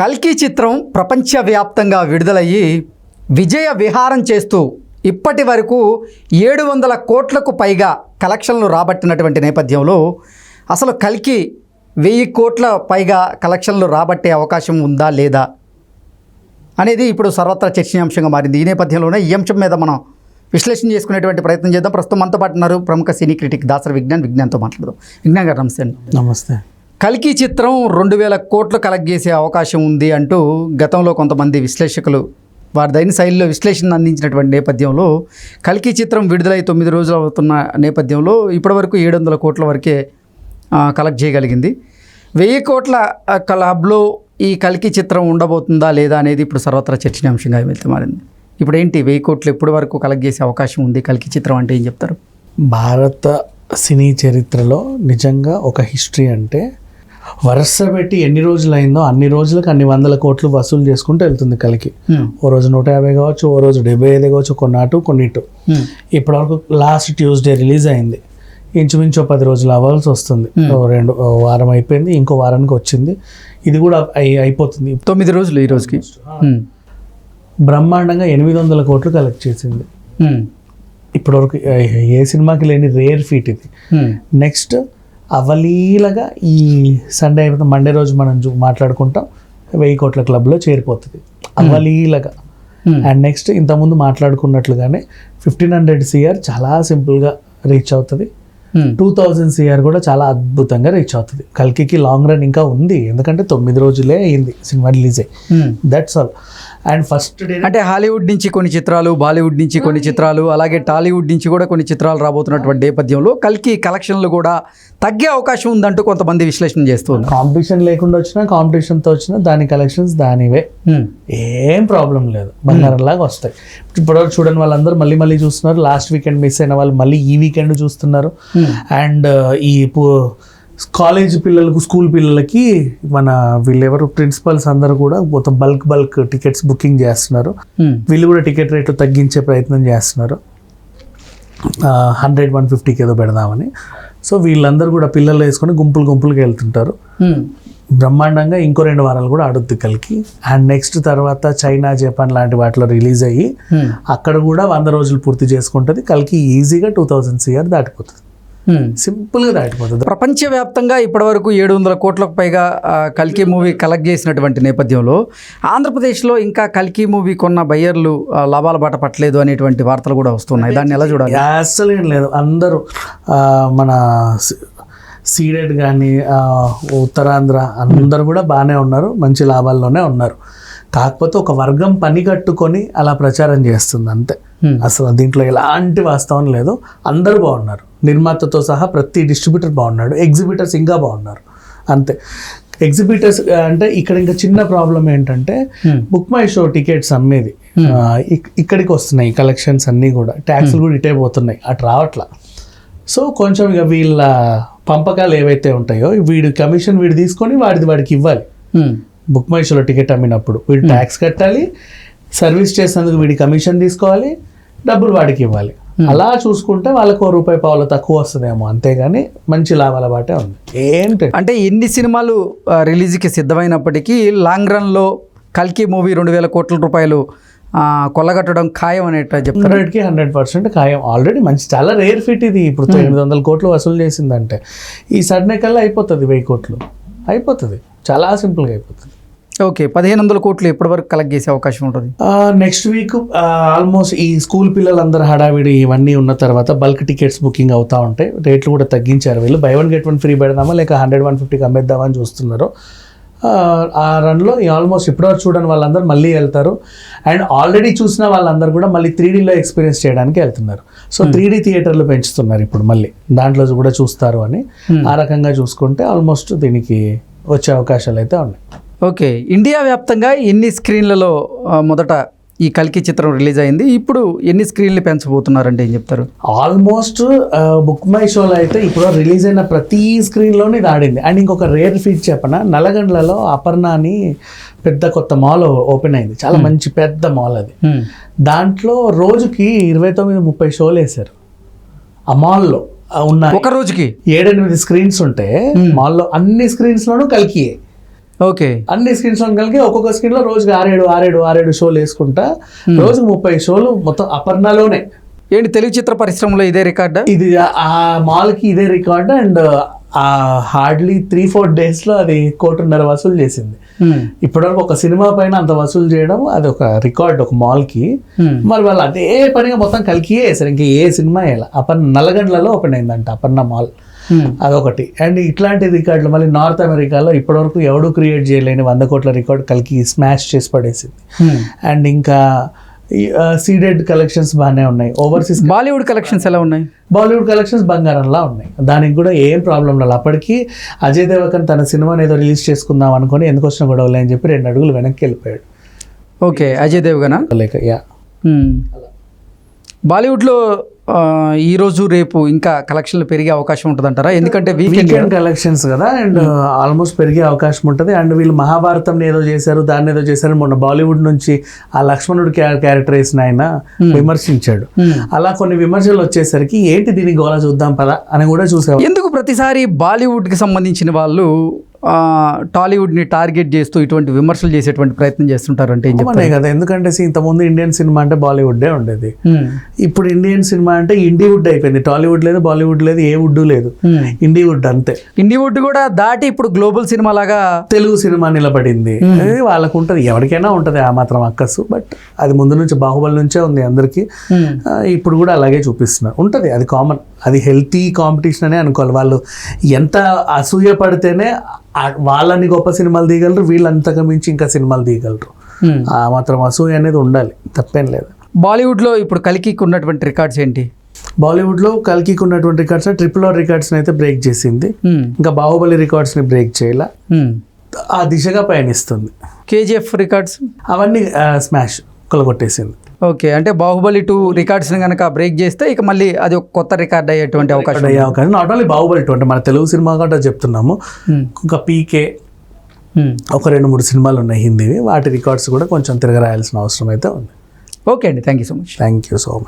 కల్కి చిత్రం ప్రపంచవ్యాప్తంగా విడుదలయ్యి విజయ విహారం చేస్తూ ఇప్పటి వరకు 700 కోట్లకు పైగా కలెక్షన్లు రాబట్టినటువంటి నేపథ్యంలో అసలు కల్కి 1000 కోట్ల పైగా కలెక్షన్లు రాబట్టే అవకాశం ఉందా లేదా అనేది ఇప్పుడు సర్వత్రా చర్చనీయాంశంగా మారింది. ఈ నేపథ్యంలోనే ఈ అంశం మీద మనం విశ్లేషణ చేసుకునేటువంటి ప్రయత్నం చేద్దాం. ప్రస్తుతం మనతో పాటు ఉన్నారు ప్రముఖ సినీ క్రిటిక్ దాసరి విజ్ఞాన్తో మాట్లాడదాం. విజ్ఞాన్ గారు నమస్తే అండి. నమస్తే. కల్కి చిత్రం 2000 కోట్లు కలెక్ట్ చేసే అవకాశం ఉంది అంటూ గతంలో కొంతమంది విశ్లేషకులు వారిదైన శైలిలో విశ్లేషణ అందించినటువంటి నేపథ్యంలో కల్కి చిత్రం విడుదలై 9 రోజులు అవుతున్న నేపథ్యంలో ఇప్పటివరకు 700 కోట్ల వరకే కలెక్ట్ చేయగలిగింది. 1000 కోట్ల క్లబ్లో ఈ కల్కి చిత్రం ఉండబోతుందా లేదా అనేది ఇప్పుడు సర్వత్రా చర్చనీయాంశంగా వెళ్తే మారింది. ఇప్పుడు ఏంటి 1000 కోట్లు ఎప్పటి వరకు కలెక్ట్ చేసే అవకాశం ఉంది కల్కి చిత్రం అంటే ఏం చెప్తారు? భారత సినీ చరిత్రలో నిజంగా ఒక హిస్టరీ అంటే వరుస పెట్టి ఎన్ని రోజులు అయిందో అన్ని రోజులకు అన్ని 100 కోట్లు వసూలు చేసుకుంటూ వెళ్తుంది కల్కి. ఓ రోజు 150 కావచ్చు, ఓ రోజు 75 కావచ్చు, కొన్ని అటు కొన్ని ఇటు. ఇప్పటివరకు లాస్ట్ ట్యూస్డే రిలీజ్ అయింది. ఇంచుమించు 10 రోజులు అవ్వాల్సి వస్తుంది. వారం అయిపోయింది, ఇంకో వారానికి వచ్చింది. ఇది కూడా అయిపోతుంది. 9 రోజులు ఈ రోజుకి బ్రహ్మాండంగా 800 కోట్లు కలెక్ట్ చేసింది. ఇప్పటివరకు ఏ సినిమాకి లేని రేర్ ఫీట్ ఇది. నెక్స్ట్ అవలీలగా ఈ సండే అయిపోతే మండే రోజు మనం మాట్లాడుకుంటాం 1000 కోట్ల క్లబ్లో చేరిపోతుంది అవలీలగా. అండ్ నెక్స్ట్ ఇంతకుముందు మాట్లాడుకున్నట్లుగానే 1500 CR చాలా సింపుల్గా రీచ్ అవుతుంది. 2000 CR కూడా చాలా అద్భుతంగా రీచ్ అవుతుంది. కల్కికి లాంగ్ రన్ ఇంకా ఉంది, ఎందుకంటే 9 రోజులే అయింది సినిమా రిలీజ్ అయ్యి. That's all. And first day అంటే హాలీవుడ్ నుంచి కొన్ని చిత్రాలు, బాలీవుడ్ నుంచి కొన్ని చిత్రాలు, అలాగే టాలీవుడ్ నుంచి కూడా కొన్ని చిత్రాలు రాబోతున్నటువంటి నేపథ్యంలో కల్కి కలెక్షన్లు కూడా తగ్గే అవకాశం ఉందంటూ కొంతమంది విశ్లేషణ చేస్తున్నారు. కాంపిటీషన్ లేకుండా వచ్చినా, కాంపిటీషన్తో వచ్చినా దాని కలెక్షన్స్ దానివే, ఏం ప్రాబ్లం లేదు, బంగారంలాగా వస్తాయి. ఇప్పటివరకు చూడని వాళ్ళందరూ మళ్ళీ మళ్ళీ చూస్తున్నారు. లాస్ట్ వీకెండ్ మిస్ అయిన వాళ్ళు మళ్ళీ ఈ వీకెండ్ చూస్తున్నారు. అండ్ ఈ కాలేజ్ పిల్లలకు, స్కూల్ పిల్లలకి మన వీళ్ళెవరు ప్రిన్సిపల్స్ అందరూ కూడా మొత్తం బల్క్ టికెట్స్ బుకింగ్ చేస్తున్నారు. వీళ్ళు కూడా టికెట్ రేట్లు తగ్గించే ప్రయత్నం చేస్తున్నారు. 100-150కి ఏదో పెడదామని. సో వీళ్ళందరూ కూడా పిల్లలు వేసుకొని గుంపులుగా వెళ్తుంటారు. బ్రహ్మాండంగా ఇంకో 2 వారాలు కూడా ఆడుద్ది కల్కి. అండ్ నెక్స్ట్ తర్వాత చైనా, జపాన్ లాంటి వాటిలో రిలీజ్ అయ్యి అక్కడ కూడా 100 రోజులు పూర్తి చేసుకుంటుంది. కల్కి ఈజీగా 2000 CR దాటిపోతుంది, సింపుల్గా దాటిపోతుంది. ప్రపంచవ్యాప్తంగా ఇప్పటివరకు 700 కోట్లకు పైగా కల్కి మూవీ కలెక్ట్ చేసినటువంటి నేపథ్యంలో ఆంధ్రప్రదేశ్లో ఇంకా కల్కి మూవీ కొన్న బయ్యర్లు లాభాల బాట పట్టలేదు అనేటువంటి వార్తలు కూడా వస్తున్నాయి. దాన్ని ఎలా చూడాలి? అస్సలు ఏం లేదు. అందరూ మన సీడెడ్ కానీ ఉత్తరాంధ్ర అందరూ కూడా బాగానే ఉన్నారు, మంచి లాభాల్లోనే ఉన్నారు. కాకపోతే ఒక వర్గం పని కట్టుకొని అలా ప్రచారం చేస్తుంది అంతే. అసలు దీంట్లో ఎలాంటి వాస్తవం లేదు. అందరూ బాగున్నారు, నిర్మాతతో సహా ప్రతి డిస్ట్రిబ్యూటర్ బాగున్నాడు, ఎగ్జిబిటర్స్ ఇంకా బాగున్నారు అంతే. ఎగ్జిబిటర్స్ అంటే ఇక్కడ ఇంకా చిన్న ప్రాబ్లం ఏంటంటే బుక్ మై షో టికెట్స్ అమ్మేది ఇక్కడికి వస్తున్నాయి, కలెక్షన్స్ అన్నీ కూడా ట్యాక్స్లు కూడా ఇటే పోతున్నాయి, అటు రావట్లా. సో కొంచెం ఇక వీళ్ళ పంపకాలు ఏవైతే ఉంటాయో వీడి కమిషన్ వీడు తీసుకొని వాడికి ఇవ్వాలి. బుక్ మై షోలో టికెట్ అమ్మినప్పుడు వీడు ట్యాక్స్ కట్టాలి, సర్వీస్ చేసినందుకు వీడి కమిషన్ తీసుకోవాలి, డబ్బులు వాడికి ఇవ్వాలి. అలా చూసుకుంటే వాళ్ళకు ₹1 తక్కువ వస్తుందేమో, అంతేగాని మంచి లాభాల బాటే ఉంది. ఏంటి అంటే ఎన్ని సినిమాలు రిలీజ్కి సిద్ధమైనప్పటికీ లాంగ్ రన్లో కల్కి మూవీ 2000 కోట్ల రూపాయలు కొల్లగట్టడం ఖాయం అనేట చెప్తారు. 100% ఖాయం. ఆల్రెడీ మంచి చాలా రేర్ ఫిట్ ఇది. ఇప్పుడు 800 కోట్లు వసూలు చేసిందంటే ఈ సడనే కల్లా అయిపోతుంది 1000 కోట్లు అయిపోతుంది, చాలా సింపుల్గా అయిపోతుంది. ఓకే, 1500 కోట్లు ఎప్పటి వరకు కలెక్ట్ చేసే అవకాశం ఉంటుంది? నెక్స్ట్ వీక్ ఆల్మోస్ట్ ఈ స్కూల్ పిల్లలందరూ హడావిడి ఇవన్నీ ఉన్న తర్వాత బల్క్ టికెట్స్ బుకింగ్ అవుతూ ఉంటాయి. రేట్లు కూడా తగ్గించారు వీళ్ళు. buy one get one free పెడదామా లేక 100-150కి అమ్మేద్దామని చూస్తున్నారు. ఆ రన్లో ఆల్మోస్ట్ ఇప్పటివరకు చూడని వాళ్ళందరూ మళ్ళీ వెళ్తారు. అండ్ ఆల్రెడీ చూసిన వాళ్ళందరూ కూడా మళ్ళీ 3Dలో ఎక్స్పీరియన్స్ చేయడానికి వెళ్తున్నారు. సో 3D థియేటర్లు పెంచుతున్నారు ఇప్పుడు, మళ్ళీ దాంట్లో కూడా చూస్తారు అని. ఆ రకంగా చూసుకుంటే ఆల్మోస్ట్ దీనికి వచ్చే అవకాశాలు అయితే ఉన్నాయి. ఓకే, ఇండియా వ్యాప్తంగా ఎన్ని స్క్రీన్లలో మొదట ఈ కల్కి చిత్రం రిలీజ్ అయింది, ఇప్పుడు ఎన్ని స్క్రీన్లు పెంచబోతున్నారంటే ఏం చెప్తారు? ఆల్మోస్ట్ బుక్ మై షోలో అయితే ఇప్పుడు రిలీజ్ అయిన ప్రతి స్క్రీన్లోనే ఇది ఆడింది. అండ్ ఇంకొక రేర్ ఫీట్ చెప్పన, నల్లగండ్లలో అపర్ణ అని పెద్ద కొత్త మాల్ ఓపెన్ అయింది, చాలా మంచి పెద్ద మాల్ అది. దాంట్లో రోజుకి 29-30 షోలు వేశారు. ఆ మాల్లో ఉన్న ఒక రోజుకి 7-8 స్క్రీన్స్ ఉంటే మాల్లో అన్ని స్క్రీన్స్లోనూ కల్కియే. ఓకే. అన్ని స్క్రీన్స్ కలిగి ఒక్కొక్క స్క్రీన్ లో రోజుకి 6-7 షోలు వేసుకుంటా రోజుకి 30 షోలు మొత్తం అపర్ణలోనే. ఏంటి తెలుగు చిత్ర పరిశ్రమలో ఇదే రికార్డా? ఇది ఆ మాల్ కి ఇదే రికార్డ్. అండ్ ఆ హార్డ్లీ 3-4 days లో అది 1.5 కోటి వసూలు చేసింది. ఇప్పటివరకు ఒక సినిమా పైన అంత వసూలు చేయడం అది ఒక రికార్డ్ ఒక మాల్ కి. మరి వాళ్ళు అదే పనిగా మొత్తం కలికి వేసారు, ఇంకా ఏ సినిమా వేయాలి. నల్లగండ్లలో ఓపెన్ అయిందంట అపర్ణ మాల్, అదొకటి. అండ్ ఇట్లాంటి రికార్డులు మళ్ళీ నార్త్ అమెరికాలో ఇప్పటివరకు ఎవడు క్రియేట్ చేయలేని 100 కోట్ల రికార్డ్ కలికి స్మాష్ చేసి పడేసింది. అండ్ ఇంకా సీడెడ్ కలెక్షన్స్ బాగానే ఉన్నాయి. ఓవర్సీస్ బాలీవుడ్ కలెక్షన్స్ ఎలా ఉన్నాయి? బాలీవుడ్ కలెక్షన్స్ బంగారంలా ఉన్నాయి, దానికి కూడా ఏం ప్రాబ్లం లేదు. అప్పటికి అజయ్ దేవగన్ తన సినిమాని ఏదో రిలీజ్ చేసుకుందాం అనుకుని ఎందుకు వచ్చిన గొడవలే అని చెప్పి 2 అడుగులు వెనక్కి వెళ్ళిపోయాడు. ఓకే, అజయ్ దేవగనా? లేక యా. బాలీవుడ్లో ఈ రోజు రేపు ఇంకా కలెక్షన్లు పెరిగే అవకాశం ఉంటుందంటారా? ఎందుకంటే వీకెండ్ కలెక్షన్స్ కదా, అండ్ ఆల్మోస్ట్ పెరిగే అవకాశం ఉంటుంది. అండ్ వీళ్ళు మహాభారతం ఏదో చేశారు, దాన్ని ఏదో చేశారు. మొన్న బాలీవుడ్ నుంచి ఆ లక్ష్మణుడు క్యారెక్టర్ వేసిన ఆయన విమర్శించాడు. అలా కొన్ని విమర్శలు వచ్చేసరికి ఏంటి దీన్ని గోలా చూద్దాం పదా అని కూడా చూసారు. ఎందుకు ప్రతిసారి బాలీవుడ్కి సంబంధించిన వాళ్ళు టాలీవుడ్ని టార్గెట్ చేస్తూ ఇటువంటి విమర్శలు చేసేటువంటి ప్రయత్నం చేస్తుంటారంటే ఏం చెప్తారు? కదా, ఎందుకంటే ఇంతకుముందు ఇండియన్ సినిమా అంటే బాలీవుడ్డే ఉండేది. ఇప్పుడు ఇండియన్ సినిమా అంటే ఇండివుడ్ అయిపోయింది. టాలీవుడ్ లేదు, బాలీవుడ్ లేదు, ఏ వుడ్ లేదు, ఇండివుడ్ అంతే. ఇండివుడ్ కూడా దాటి ఇప్పుడు గ్లోబల్ సినిమా లాగా తెలుగు సినిమా నిలబడింది. వాళ్ళకు ఉంటుంది, ఎవరికైనా ఉంటుంది ఆ మాత్రం అక్కసు. బట్ అది ముందు నుంచి బాహుబలి నుంచే ఉంది అందరికి. ఇప్పుడు కూడా అలాగే చూపిస్తున్నారు. ఉంటుంది, అది కామన్, అది హెల్తీ కాంపిటీషన్ అనే అనుకోవాలి. వాళ్ళు ఎంత అసూయ పడితేనే వాళ్ళని గొప్ప సినిమాలు తీయగలరు, వీళ్ళంతగా మించి ఇంకా సినిమాలు తీయగలరు. ఆ మాత్రం అసూయ అనేది ఉండాలి, తప్పేం లేదు. బాలీవుడ్లో ఇప్పుడు కలికి ఉన్నటువంటి రికార్డ్స్ ఏంటి? బాలీవుడ్లో కల్కి ఉన్నటువంటి రికార్డ్స్ RRR రికార్డ్స్ని అయితే బ్రేక్ చేసింది. ఇంకా బాహుబలి రికార్డ్స్ని బ్రేక్ చేయాల, ఆ దిశగా పయనిస్తుంది. KGF రికార్డ్స్ అవన్నీ స్మాష్ కొలగొట్టేసింది. ఓకే, అంటే బాహుబలి 2 రికార్డ్స్ని కనుక బ్రేక్ చేస్తే ఇక మళ్ళీ అది ఒక కొత్త రికార్డ్ అయ్యేటువంటి అవకాశం. నాట్ ఓన్లీ బాహుబలి 2 అంటే మన తెలుగు సినిమా కూడా చెప్తున్నాము. ఇంకా PK ఒక 2-3 సినిమాలు ఉన్నాయి హిందీవి, వాటి రికార్డ్స్ కూడా కొంచెం తిరగరాయాల్సిన అవసరం అయితే ఉంది. ఓకే అండి, thank you so much. Thank you so much.